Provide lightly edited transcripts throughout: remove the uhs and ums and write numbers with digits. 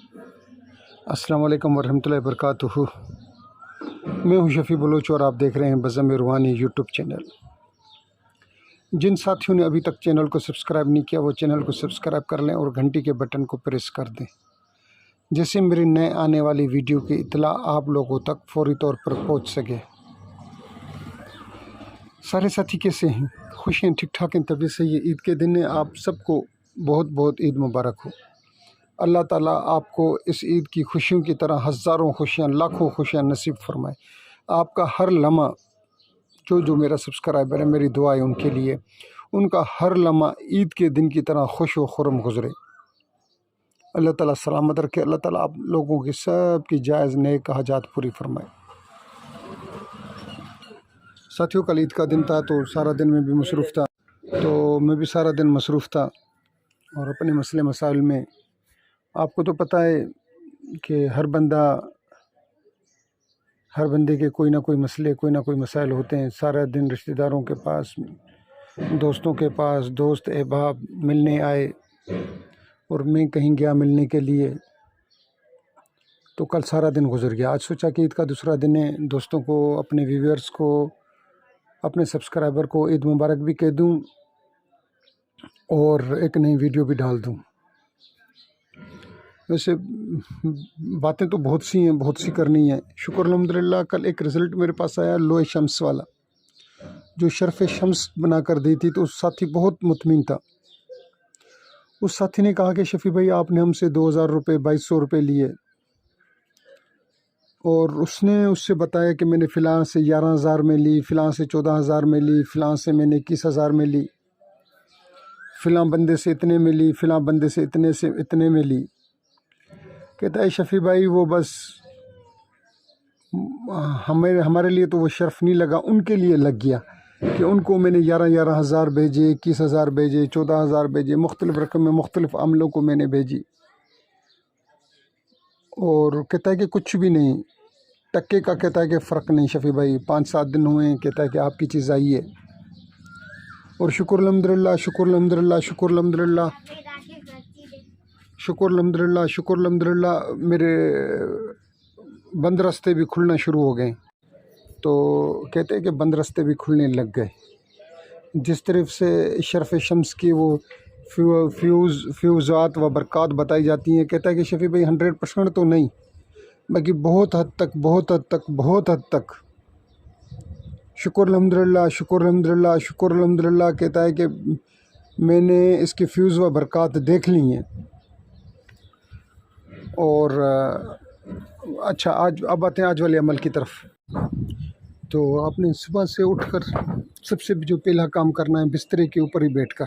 अस्सलाम वालेकुम वरहमतुल्लाहि वबरकातुहू। मैं हूं शफ़ी बलोच और आप देख रहे हैं बज़म रूहानी यूट्यूब चैनल। जिन साथियों ने अभी तक चैनल को सब्सक्राइब नहीं किया वो चैनल को सब्सक्राइब कर लें और घंटी के बटन को प्रेस कर दें, जिससे मेरी नए आने वाली वीडियो की इत्तला आप लोगों तक फौरी तौर पर पहुंच सके। सारे साथी कैसे हैं? खुश हैं, ठीक ठाक हैं, तबीयत सही है? ईद के दिन है, आप सबको बहुत बहुत ईद मुबारक हो। अल्लाह ताला आपको इस ईद की खुशियों की तरह हज़ारों खुशियाँ, लाखों खुशियाँ नसीब फरमाए। आपका हर लम्हा, जो मेरा सब्सक्राइबर है, मेरी दुआ है उनके लिए, उनका हर लम्हा ईद के दिन की तरह खुश व खुर्म गुज़रे। अल्लाह ताला सलामत रखे। अल्लाह ताला आप लोगों की सब की जायज़ नेक हाजात पूरी फरमाए। साथियों, कल ईद का दिन था तो सारा दिन मैं भी मसरूफ़ था, सारा दिन मसरूफ़ था और अपने मसले मसाइल में। आपको तो पता है कि हर बंदे के कोई ना कोई मसले, कोई ना कोई मसाइल होते हैं। सारा दिन रिश्तेदारों के पास, दोस्तों के पास, दोस्त अहबाब मिलने आए और मैं कहीं गया मिलने के लिए, तो कल सारा दिन गुजर गया। आज सोचा कि ईद का दूसरा दिन है, दोस्तों को, अपने व्यूअर्स को, अपने सब्सक्राइबर को ईद मुबारक भी कह दूं और एक नई वीडियो भी डाल दूं। वैसे बातें तो बहुत सी हैं, बहुत सी करनी है। शुक्र अल्हम्दुलिल्लाह, कल एक रिज़ल्ट मेरे पास आया लोए शम्स वाला, जो शर्फ़ शम्स बना कर दी थी, तो उस साथी बहुत मुतमिन था। उस साथी ने कहा कि शफ़ी भाई, आपने हमसे 2000 रुपये, 2200 रुपये लिए और उससे बताया कि मैंने फ़िलाँ से 11,000 में ली, फ़िलाँ से 14,000 में ली, फ़िलाँ से मैंने 21,000 में ली, फ़िलाँ बंदे से इतने में ली, फ़िलाँ बंदे से इतने में ली। कहता है शफ़ी भाई, वो बस हमारे लिए तो वो शर्फ़ नहीं लगा, उनके लिए लग गया कि उनको मैंने 11,000 भेजे, 21,000 भेजे, 14,000 भेजे, मुख्तलिफ़ रकम में मुख्तलिफ़ अमलों को मैंने भेजी। और कहता है कि कुछ भी नहीं, टक्के का कहता है कि फ़र्क नहीं शफ़ी भाई, 5-7 दिन हुए हैं, कहता है कि आपकी चीज़ आई है। और शुक्र अल्हम्दुलिल्लाह, शुक्र अल्हम्दुलिल्लाह, शुक्र अल्हम्दुलिल्लाह, शुक्र अल्हम्दुलिल्लाह, शुक्र अल्हम्दुलिल्लाह, मेरे बंद रास्ते भी खुलना शुरू हो गए। तो कहते हैं कि बंद रास्ते भी खुलने लग गए। जिस तरफ से शर्फ़ शम्स की वो फ्यूज़ात व बरक़ात बताई जाती हैं, कहता है कि शफ़ी भाई 100% तो नहीं, बाकी बहुत हद तक शुक्र अल्हम्दुलिल्लाह, शुक्र अल्हम्दुलिल्लाह, शुक्र अल्हम्दुलिल्लाह। कहता है कि मैंने इसकी फ्यूज़ व बरक़ात देख ली हैं। और अच्छा, अब आते हैं आज वाले अमल की तरफ। तो आपने सुबह से उठकर सबसे जो पहला काम करना है, बिस्तरे के ऊपर ही बैठकर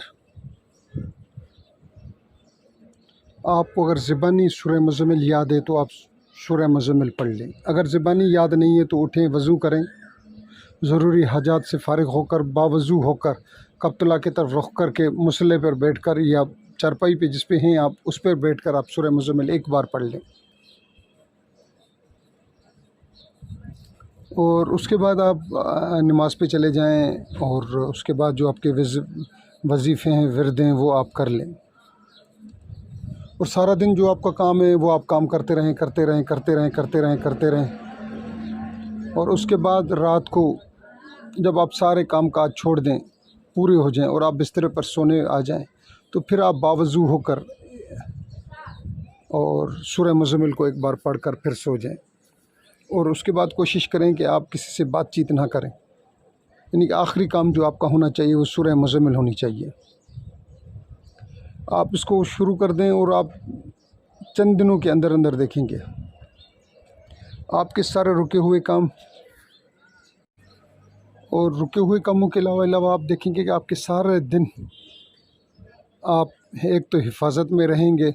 आपको अगर ज़बानी सूरह मुज़म्मिल याद है तो आप सूरह मुज़म्मिल पढ़ लें। अगर ज़बानी याद नहीं है तो उठें, वज़ू करें, ज़रूरी हाजात से फ़ारिग होकर, बावज़ू होकर, क़ब्ला की तरफ रुख करके मुसल्ले पर बैठकर या चारपाई पे जिस पे हैं आप, उस पर बैठकर आप सूरह मुज़म्मिल एक बार पढ़ लें। और उसके बाद आप नमाज़ पे चले जाएं और उसके बाद जो आपके वज़ीफ़े हैं, विरद हैं, वो आप कर लें। और सारा दिन जो आपका काम है वो आप काम करते रहें। और उसके बाद रात को जब आप सारे काम काज छोड़ दें, पूरे हो जाएं और आप बिस्तर पर सोने आ जाएं, तो फिर आप बावज़ू होकर और सूरह मुज़म्मिल को एक बार पढ़कर फिर सो जाएं। और उसके बाद कोशिश करें कि आप किसी से बातचीत ना करें, यानी कि आखिरी काम जो आपका होना चाहिए वो सूरह मुज़म्मिल होनी चाहिए। आप इसको शुरू कर दें और आप चंद दिनों के अंदर देखेंगे आपके सारे रुके हुए काम, और रुके हुए कामों के अलावा आप देखेंगे कि आपके सारे दिन आप एक तो हिफाजत में रहेंगे।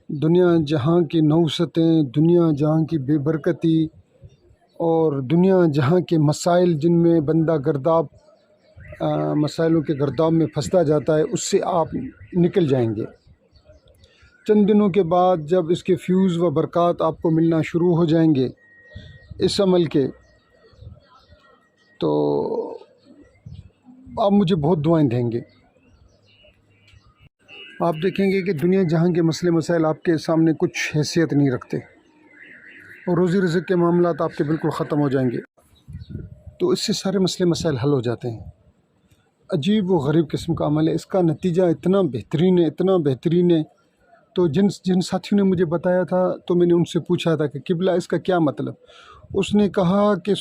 दुनिया जहाँ की नौसतें, दुनिया जहाँ की बेबरकती और दुनिया जहाँ के मसाइल जिनमें बंदा मसाइलों के गर्दाब में फंसता जाता है, उससे आप निकल जाएंगे। चंद दिनों के बाद जब इसके फ्यूज़ व बरक़ात आपको मिलना शुरू हो जाएंगे इस अमल के, तो आप मुझे बहुत दुआएं देंगे। آپ دیکھیں گے کہ دنیا جہاں کے مسئلے مسائل آپ کے سامنے کچھ حیثیت نہیں رکھتے، اور روزی رزق کے معاملات آپ کے بالکل ختم ہو جائیں گے، تو اس سے سارے مسئلے مسائل حل ہو جاتے ہیں۔ عجیب و غریب قسم کا عمل ہے، اس کا نتیجہ اتنا بہترین ہے، اتنا بہترین ہے۔ تو جن ساتھیوں نے مجھے بتایا تھا تو میں نے ان سے پوچھا تھا کہ قبلہ اس کا کیا مطلب؟ اس نے کہا کہ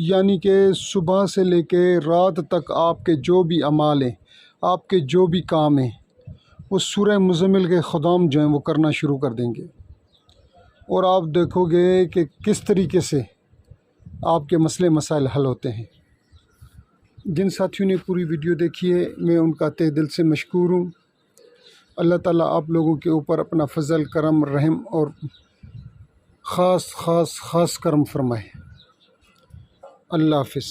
یعنی کہ صبح سے لے کے رات تک آپ کے جو بھی اعمال ہیں، آپ کے جو بھی کام ہیں، وہ سورہ مزمل کے خدام جو ہیں وہ کرنا شروع کر دیں گے، اور آپ دیکھو گے کہ کس طریقے سے آپ کے مسئلے مسائل حل ہوتے ہیں۔ جن ساتھیوں نے پوری ویڈیو دیکھی ہے میں ان کا تہ دل سے مشکور ہوں۔ اللہ تعالیٰ آپ لوگوں کے اوپر اپنا فضل، کرم، رحم اور خاص کرم فرمائے۔ اللہ حافظ۔